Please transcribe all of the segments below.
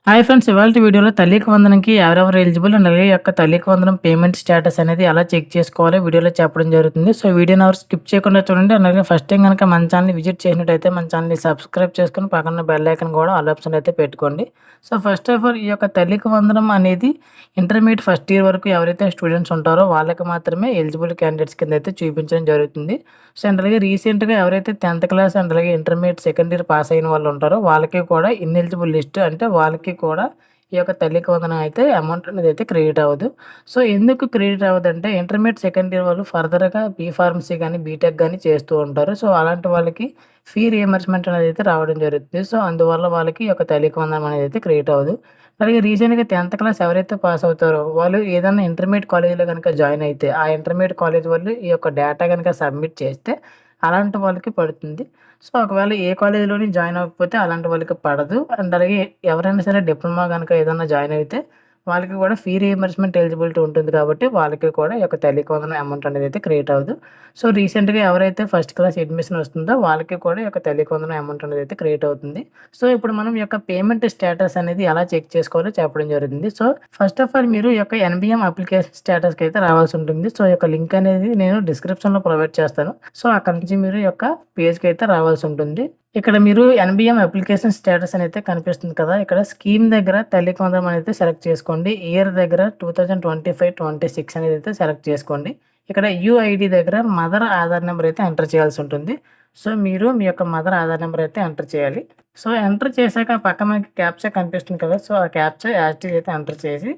Hi friends! ఇవాల్టి వీడియోలో తల్లికి వందనంకి ఎవరెవరు ఎలిజిబుల్ అండ్ అలాగే యొక్క తల్లికి వందనం పేమెంట్ స్టేటస్ అనేది ఎలా చెక్ చేసుకోవాలో వీడియోలో చెప్పడం జరుగుతుంది. సో వీడియోని ఎవరు స్కిప్ చేయకుండా చూడండి. అలాగే ఫస్ట్ టైం కనుక మన ఛానల్‌ని విజిట్ చేసినట్టయితే మన ఛానల్‌ని సబ్స్క్రైబ్ చేసుకొని పక్కన బెల్ ఐకాన్ కూడా ఆల్ ఆప్షన్ అయితే పెట్టుకోండి. సో ఫస్ట్ ఆఫ్ ఆల్ ఈ యొక్క తల్లికి వందనం అనేది ఇంటర్మీడియేట్ ఫస్ట్ ఇయర్ వరకు ఎవరైతే స్టూడెంట్స్ ఉంటారో వాళ్ళకి మాత్రమే ఎలిజిబుల్ క్యాండిడేట్స్ కింద అయితే చూపించడం జరుగుతుంది. సో అండ్ అలాగే రీసెంట్‌గా ఎవరైతే 10th క్లాస్ అండ్ అలాగే ఇంటర్మీడియేట్ సెకండ్ ఇయర్ పాస్ అయిన వాళ్ళు ఉంటారో వాళ్ళకి కూడా ఇన్ఎలిజిబుల్ లిస్ట్ అంటే వాళ్ళకి కూడా ఈ యొక్క తల్లికి వందనం అయితే అమౌంట్ అనేది అయితే క్రెడిట్ అవ్వదు. సో ఎందుకు క్రెడిట్ అవ్వదంటే ఇంటర్మీడియేట్ సెకండ్ ఇయర్ వాళ్ళు ఫర్దర్‌గా ఫార్మసీ గానీ, బీటెక్ గానీ చేస్తూ ఉంటారు. సో అలాంటి వాళ్ళకి ఫీ రీయింబర్స్‌మెంట్ అనేది అయితే రావడం జరుగుతుంది. సో అందువల్ల వాళ్ళకి ఈ యొక్క తల్లికి వందనం అనేది అయితే క్రెడిట్ అవ్వదు. అలాగే రీసెంట్‌గా 10th క్లాస్ ఎవరైతే పాస్ అవుతారో వాళ్ళు ఏదన్నా ఇంటర్మీడియేట్ కాలేజ్‌లో గనుక జాయిన్ అయితే ఆ ఇంటర్మీడియేట్ కాలేజ్ వాళ్ళు ఈ యొక్క డేటా గనుక సబ్మిట్ చేస్తే అలాంటి వాళ్ళకి పడుతుంది. సో ఒకవేళ ఏ కాలేజ్‌లోని జాయిన్ అవ్వకపోతే అలాంటి వాళ్ళకి పడదు. అండ్ అలాగే ఎవరైనా సరే డిప్లొమా గనుక ఏదన్నా జాయిన్ అయితే వాళ్ళకి కూడా ఫీ రీయింబర్స్‌మెంట్ ఎలిజిబిలిటీ ఉంటుంది కాబట్టి వాళ్ళకి కూడా ఈ యొక్క తల్లికి వందనం అమౌంట్ అనేది అయితే క్రెడిట్ అవ్వదు. సో రీసెంట్‌గా ఎవరైతే ఫస్ట్ క్లాస్ అడ్మిషన్ వస్తుందో వాళ్ళకి కూడా ఈ యొక్క తల్లికి వందనం అమౌంట్ అనేది అయితే క్రెడిట్ అవుతుంది. సో ఇప్పుడు మనం ఈ యొక్క పేమెంట్ స్టేటస్ అనేది ఎలా చెక్ చేసుకోవాలో చెప్పడం జరుగుతుంది. సో ఫస్ట్ ఆఫ్ ఆల్ మీరు ఈ యొక్క ఎన్‌బీఎం అప్లికేషన్ స్టేటస్‌కి అయితే రావాల్సి ఉంటుంది. సో ఈ యొక్క లింక్ అనేది నేను డిస్క్రిప్షన్‌లో ప్రొవైడ్ చేస్తాను. సో అక్కడి నుంచి మీరు ఈ యొక్క పేజ్‌కి అయితే రావాల్సి ఉంటుంది. ఇక్కడ మీరు ఎన్‌బీఎం అప్లికేషన్ స్టేటస్ అని అయితే కనిపిస్తుంది కదా! ఇక్కడ స్కీమ్ దగ్గర తల్లికి వందనం అనేది సెలెక్ట్ చేసుకోండి. ఇయర్ దగ్గర 2025, 26 అనేది అయితే సెలెక్ట్ చేసుకోండి. ఇక్కడ యూఐడీ దగ్గర మదర్ ఆధార్ నెంబర్ అయితే ఎంటర్ చేయాల్సి ఉంటుంది. సో మీరు మీ యొక్క మదర్ ఆధార్ నెంబర్ అయితే ఎంటర్ చేయాలి. సో ఎంటర్ చేశాక పక్కన మనకి క్యాప్చా కనిపిస్తుంది కదా! సో ఆ క్యాప్చా యాజ్ ఇట్ ఈజ్ అయితే ఎంటర్ చేసి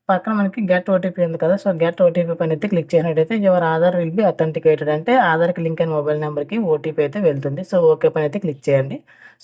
పక్కన మనకి గెట్ ఓటీపీ ఉంది కదా! సో గెట్ ఓటీపీ పైన అయితే క్లిక్ చేసినట్టయితే your Aadhaar will be authenticated అంటే ఆధార్‌కి లింక్ అయిన మొబైల్ నెంబర్‌కి ఓటీపీ అయితే వెళ్తుంది. సో ఓకే పైన అయితే క్లిక్ చేయండి.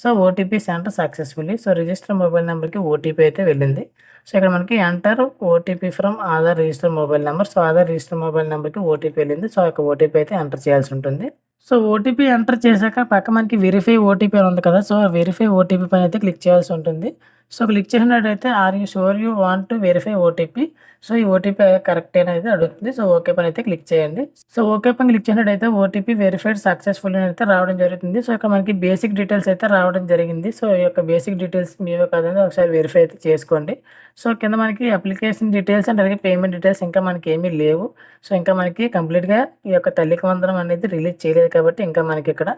So OTP send successfully. So register mobile నెంబర్‌కి ఓటీపీ అయితే వెళ్ళింది. సో ఇక్కడ మనకి enter OTP from Aadhaar register mobile number. So Aadhaar register mobile నెంబర్‌కి ఓటీపీ వెళ్ళింది. సో ఆ యొక్క ఓటీపీ అయితే ఎంటర్ చేయాల్సి ఉంటుంది. సో ఓటీపీ ఎంటర్ చేశాక పక్క మనకి వెరిఫై ఓటీపీ అని ఉంది కదా! సో వెరిఫై ఓటీపీ పైన అయితే క్లిక్ చేయాల్సి ఉంటుంది. సో క్లిక్ చేసినట్టయితే are you sure you want to verify OTP. So ఈ ఓటీపీ కరెక్టేనా అయితే అడుగుతుంది. సో ఓకే పైన అయితే క్లిక్ చేయండి. సో ఓకే పైన క్లిక్ చేసినట్టయితే ఓటీపీ వెరిఫైడ్ సక్సెస్‌ఫుల్ అని అయితే రావడం జరుగుతుంది. సో ఇక్కడ మనకి బేసిక్ డీటెయిల్స్ అయితే రావడం జరిగింది. సో ఈ యొక్క బేసిక్ డీటెయిల్స్ మీవే కాదని ఒకసారి వెరిఫై అయితే చేసుకోండి. సో కింద మనకి అప్లికేషన్ డీటెయిల్స్ అండ్ అలాగే పేమెంట్ డీటెయిల్స్ ఇంకా మనకి ఏమీ లేవు. సో ఇంకా మనకి కంప్లీట్‌గా ఈ యొక్క తల్లికి వందనం అనేది రిలీజ్ చేయలేదు కాబట్టి ఇంకా మనకి ఇక్కడ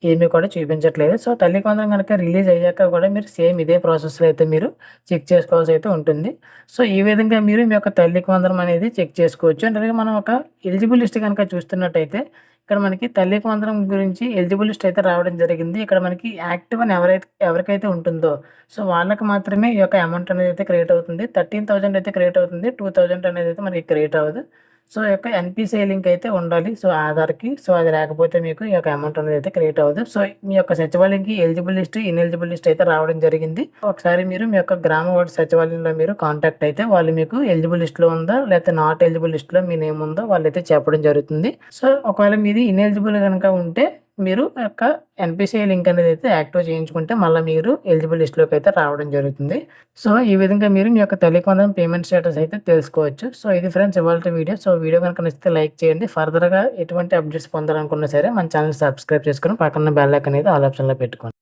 ఏమీ కూడా చూపించట్లేదు. సో తల్లికి వందనం గనక రిలీజ్ అయ్యాక కూడా మీరు సేమ్ ఇదే ప్రాసెస్‌లో అయితే మీరు చెక్ చేసుకోవాల్సి అయితే ఉంటుంది. సో ఈ విధంగా మీరు మీ యొక్క తల్లికి వందనం అనేది చెక్ చేసుకోవచ్చు. అండ్ అలాగే మనం ఒక ఎలిజిబుల్ లిస్ట్ గనక చూస్తున్నట్టయితే ఇక్కడ మనకి తల్లికి వందనం గురించి ఎలిజిబుల్ లిస్ట్ అయితే రావడం జరిగింది. ఇక్కడ మనకి యాక్టివ్ అని ఎవరికైతే ఉంటుందో సో వాళ్ళకి మాత్రమే ఈ యొక్క అమౌంట్ అనేది అయితే క్రెడిట్ అవుతుంది. 13,000 అయితే క్రెడిట్ అవుతుంది. 2,000 అనేది అయితే మనకి క్రెడిట్ అవ్వదు. సో ఈ యొక్క ఎన్‌పీసీఐ లింక్ అయితే ఉండాలి. సో ఆధార్‌కి. సో అది లేకపోతే మీకు ఈ యొక్క అమౌంట్ అనేది అయితే క్రెడిట్ అవ్వదు. సో మీ యొక్క సచివాలయంకి ఎలిజిబుల్ లిస్ట్, ఇనెలిజిబుల్ లిస్ట్ అయితే రావడం జరిగింది. ఒకసారి మీరు మీ యొక్క గ్రామ వార్డు సచివాలయంలో మీరు కాంటాక్ట్ అయితే వాళ్ళు మీకు ఎలిజిబుల్ లిస్ట్‌లో ఉందా లేకపోతే నాట్ ఎలిజిబుల్ లిస్ట్‌లో మీ నేమ్ ఉందో వాళ్ళైతే చెప్పడం జరుగుతుంది. సో ఒకవేళ మీది ఇనెలిజిబుల్ గనుక ఉంటే మీరు యొక్క ఎన్‌పీసీఐ లింక్ అనేది అయితే యాక్టివ్ చేయించుకుంటే మళ్ళా మీరు ఎలిజిబుల్ లిస్ట్‌లోకి అయితే రావడం జరుగుతుంది. సో ఈ విధంగా మీరు మీ యొక్క తల్లికి వందనం పేమెంట్ స్టేటస్ అయితే తెలుసుకోవచ్చు. సో ఇది ఫ్రెండ్స్ ఇవాల్టి వీడియో. సో వీడియో గనుక నచ్చితే లైక్ చేయండి. ఫర్దర్‌గా ఎటువంటి అప్డేట్స్ పొందాలనుకున్నా సరే మన ఛానెల్ సబ్స్క్రైబ్ చేసుకొని పక్కన బెల్ ఐకాన్ అనేది ఆల్ ఆప్షన్‌లో పెట్టుకోండి.